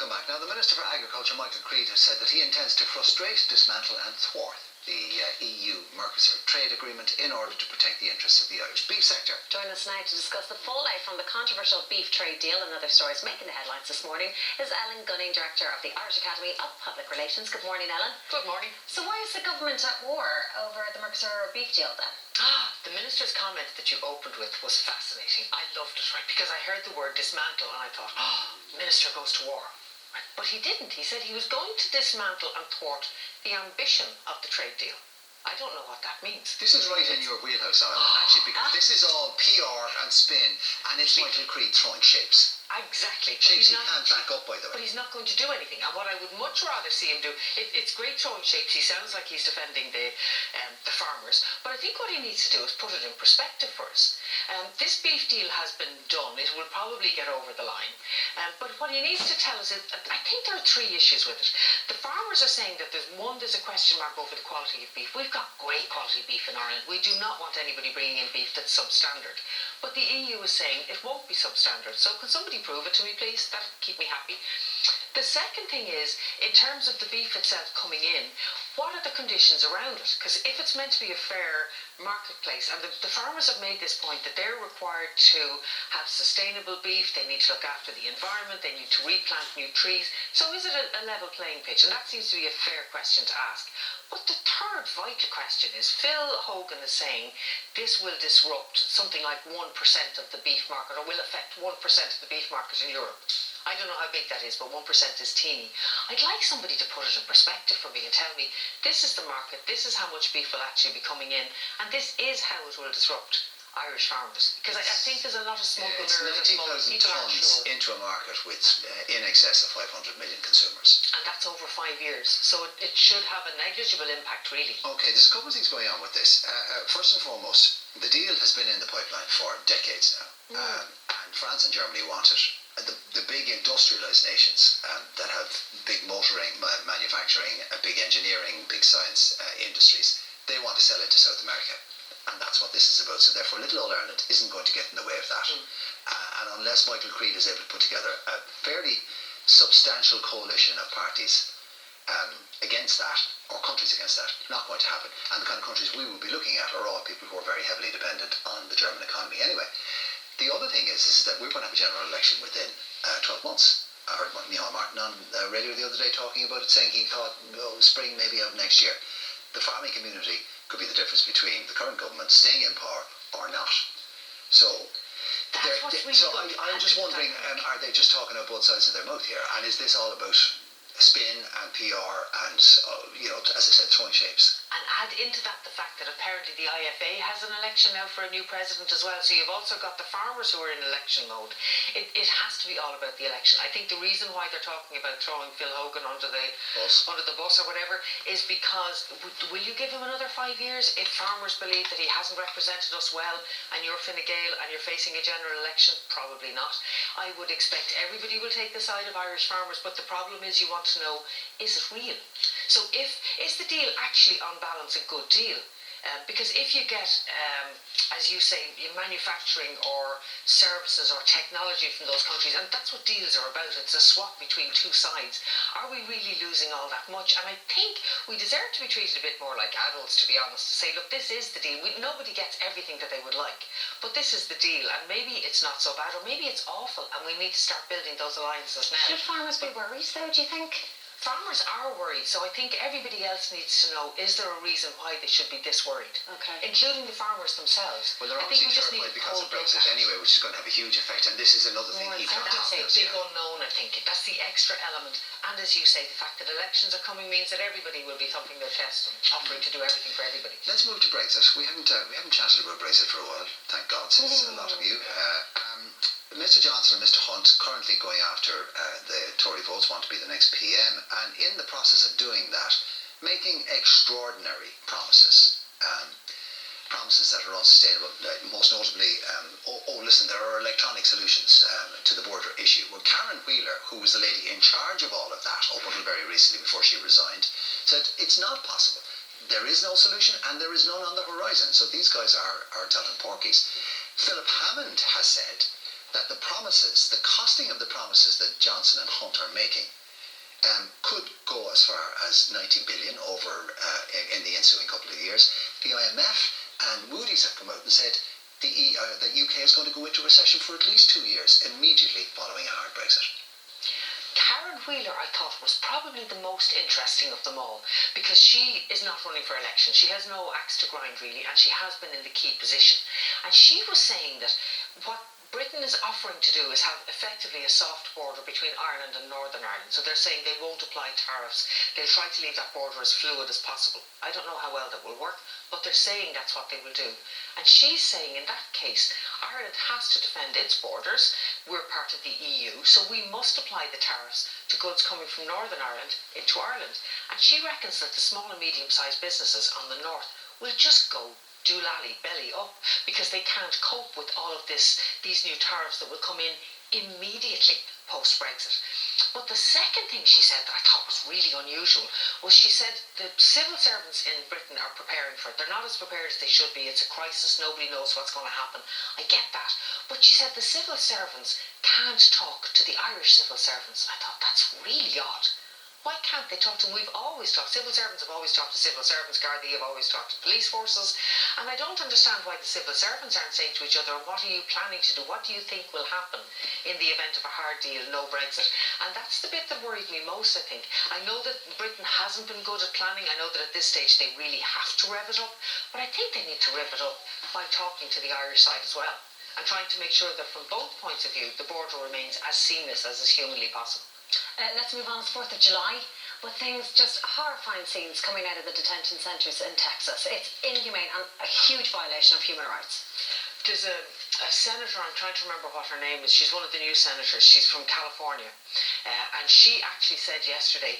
Welcome back. Now, the Minister for Agriculture, Michael Creed, has said that he intends to frustrate, dismantle and thwart the EU Mercosur trade agreement in order to protect the interests of the Irish beef sector. Join us now to discuss the fallout from the controversial beef trade deal and other stories making the headlines this morning is Ellen Gunning, Director of the Irish Academy of Public Relations. Good morning, Ellen. Good morning. So why is the government at war over the Mercosur beef deal then? The Minister's comment that you opened with was fascinating. I loved it, right? Because I heard the word dismantle and I thought, Minister goes to war. Right? But he didn't. He said he was going to dismantle and thwart the ambition of the trade deal. I don't know what that means. This is right in your wheelhouse, Ireland, actually, because this is all PR and spin, and it's Michael Creed throwing shapes. Exactly. Shapes he can't back up, by the way. But he's not going to do anything. And what I would much rather see him do, it's great throwing shapes. He sounds like he's defending the farmers. But I think what he needs to do is put it in perspective for us. This beef deal has been done. It will probably get over the line. But what he needs to tell us is, I think there are three issues with it. The farmers are saying that there's a question mark over the quality of beef. We've got great quality beef in Ireland. We do not want anybody bringing in beef that's substandard. But the EU is saying it won't be substandard. So can somebody prove it to me, please? That'll keep me happy. The second thing is, in terms of the beef itself coming in, what are the conditions around it? Because if it's meant to be a fair marketplace, and the farmers have made this point that they're required to have sustainable beef, they need to look after the environment, they need to replant new trees. So is it a level playing pitch? And that seems to be a fair question to ask. But the third vital question is, Phil Hogan is saying this will disrupt something like 1% of the beef market, or will affect 1% of the beef market in Europe. I don't know how big that is, but 1% is teeny. I'd like somebody to put it in perspective for me and tell me, this is the market, this is how much beef will actually be coming in, and this is how it will disrupt Irish farmers. Because I think there's a lot of smoke and mirrors. It's 90,000 tonnes into a market with in excess of 500 million consumers. And that's over 5 years. So it should have a negligible impact, really. Okay, there's a couple of things going on with this. First and foremost, the deal has been in the pipeline for decades now. And France and Germany want it. The big industrialised nations that have big motoring, manufacturing, big engineering, big science industries, they want to sell into South America. And that's what this is about. So therefore, little old Ireland isn't going to get in the way of that. And unless Michael Creed is able to put together a fairly substantial coalition of parties against that, or countries against that, not going to happen. And the kind of countries we will be looking at are all people who are very heavily dependent on the German economy anyway. The other thing is that we're going to have a general election within 12 months. I heard Micheál Martin on the radio the other day talking about it, saying he thought spring maybe of next year. The farming community could be the difference between the current government staying in power or not. So, I'm just wondering, are they just talking out both sides of their mouth here? And is this all about spin and PR and, as I said, throwing shapes? And add into that the fact that apparently the IFA has an election now for a new president as well. So you've also got the farmers who are in election mode. It has to be all about the election. I think the reason why they're talking about throwing Phil Hogan under the bus or whatever is because will you give him another 5 years if farmers believe that he hasn't represented us well and you're Fine Gael and you're facing a general election? Probably not. I would expect everybody will take the side of Irish farmers, but the problem is you want to know, is it real? So is the deal actually on balance a good deal? Because if you get, as you say, manufacturing or services or technology from those countries, and that's what deals are about, it's a swap between two sides, are we really losing all that much? And I think we deserve to be treated a bit more like adults, to be honest, to say, look, this is the deal. Nobody gets everything that they would like, but this is the deal, and maybe it's not so bad, or maybe it's awful, and we need to start building those alliances now. Should farmers be worried, though, do you think? Farmers are worried, so I think everybody else needs to know, is there a reason why they should be this worried? Okay. Including the farmers themselves. Well, they're obviously terrified because of Brexit anyway, which is going to have a huge effect, and this is another thing he can't That's the big unknown, I think. That's the extra element. And as you say, the fact that elections are coming means that everybody will be thumping their chest and offering to do everything for everybody. Let's move to Brexit. We haven't chatted about Brexit for a while, thank God, since a lot of you. Mr Johnson and Mr Hunt currently going after the Tory votes, want to be the next PM, and in the process of doing that, making extraordinary promises. Promises that are unsustainable, most notably, listen, there are electronic solutions to the border issue. Well, Karen Wheeler, who was the lady in charge of all of that up until very recently before she resigned, said it's not possible. There is no solution and there is none on the horizon. So these guys are telling porkies. Philip Hammond has said that the promises, the costing of the promises that Johnson and Hunt are making could go as far as 90 billion over in the ensuing couple of years. The IMF and Moody's have come out and said the UK is going to go into recession for at least 2 years immediately following a hard Brexit. Karen Wheeler, I thought, was probably the most interesting of them all, because she is not running for election. She has no axe to grind, really, and she has been in the key position. And she was saying that what Britain is offering to do is have effectively a soft border between Ireland and Northern Ireland. So they're saying they won't apply tariffs. They'll try to leave that border as fluid as possible. I don't know how well that will work, but they're saying that's what they will do. And she's saying in that case, Ireland has to defend its borders. We're part of the EU, so we must apply the tariffs to goods coming from Northern Ireland into Ireland. And she reckons that the small and medium-sized businesses on the north will just go doolally belly up, because they can't cope with all of these new tariffs that will come in immediately post-Brexit. But the second thing she said that I thought was really unusual was she said the civil servants in Britain are preparing for it. They're not as prepared as they should be. It's a crisis. Nobody knows what's going to happen. I get that. But she said the civil servants can't talk to the Irish civil servants. I thought that's really odd. Why can't they talk to them? We've always talked. Civil servants have always talked to civil servants. Gardaí have always talked to police forces. And I don't understand why the civil servants aren't saying to each other, what are you planning to do? What do you think will happen in the event of a hard deal, no Brexit? And that's the bit that worried me most, I think. I know that Britain hasn't been good at planning. I know that at this stage they really have to rev it up. But I think they need to rev it up by talking to the Irish side as well, and trying to make sure that from both points of view, the border remains as seamless as is humanly possible. Let's move on. It's 4th of July. But things, just horrifying scenes coming out of the detention centres in Texas. It's inhumane and a huge violation of human rights. There's a senator, I'm trying to remember what her name is. She's one of the new senators. She's from California. And she actually said yesterday,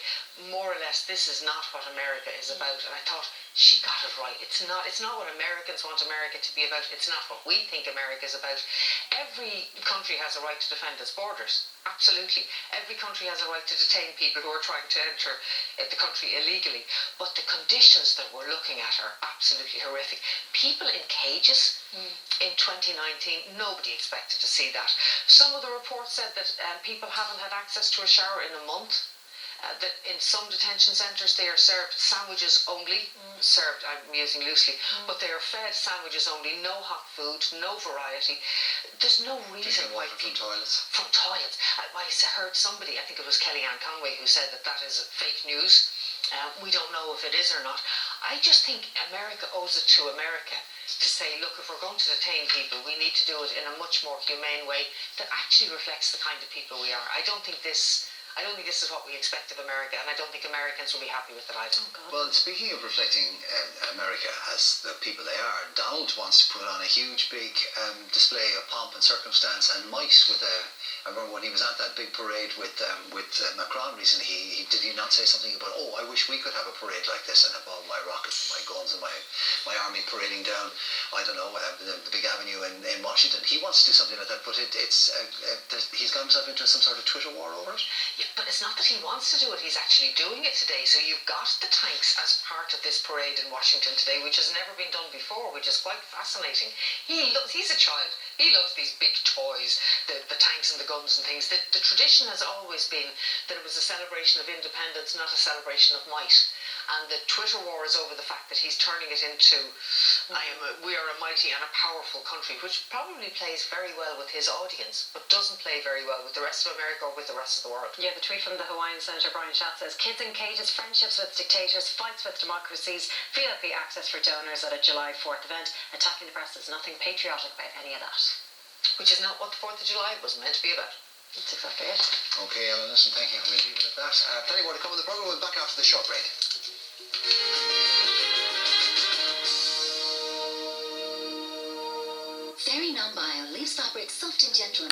more or less, this is not what America is about. And I thought, she got it right. It's not what Americans want America to be about. It's not what we think America is about. Every country has a right to defend its borders. Absolutely. Every country has a right to detain people who are trying to enter the country illegally. But the conditions that we're looking at are absolutely horrific. People in cages in 2019, nobody expected to see that. Some of the reports said that people haven't had access to a shower in a month. That in some detention centres they are served sandwiches only, served, I'm using loosely, but they are fed sandwiches only, no hot food, no variety. There's no reason why people... From toilets. I heard somebody, I think it was Kellyanne Conway, who said that is fake news. We don't know if it is or not. I just think America owes it to America to say, look, if we're going to detain people, we need to do it in a much more humane way that actually reflects the kind of people we are. I don't think this is what we expect of America, and I don't think Americans will be happy with it either. Well, speaking of reflecting America as the people they are, Donald wants to put on a huge, big display of pomp and circumstance and might with I remember when he was at that big parade with Macron recently, did he not say something about, I wish we could have a parade like this and have all my rockets and my guns and my army parading down, I don't know, the big avenue in Washington. He wants to do something like that, but he's got himself into some sort of Twitter war over it. Yeah, but it's not that he wants to do it, he's actually doing it today. So you've got the tanks as part of this parade in Washington today, which has never been done before, which is quite fascinating. He's a child. He loves these big toys, the tanks and the guns and things. The tradition has always been that it was a celebration of independence, not a celebration of might. And the Twitter war is over the fact that he's turning it into we are a mighty and a powerful country, which probably plays very well with his audience, but doesn't play very well with the rest of America or with the rest of the world. Yeah, the tweet from the Hawaiian Senator Brian Schatz says, kids in cages, friendships with dictators, fights with democracies, VIP access for donors at a July 4th event. Attacking the press is nothing patriotic about any of that. Which is not what the 4th of July was meant to be about. That's exactly it. Okay, Ellen, listen, thank you. We'll leave it at that. Plenty more to come on the programme. We'll be back after the short break. Very non-bio leaves fabric soft and gentle.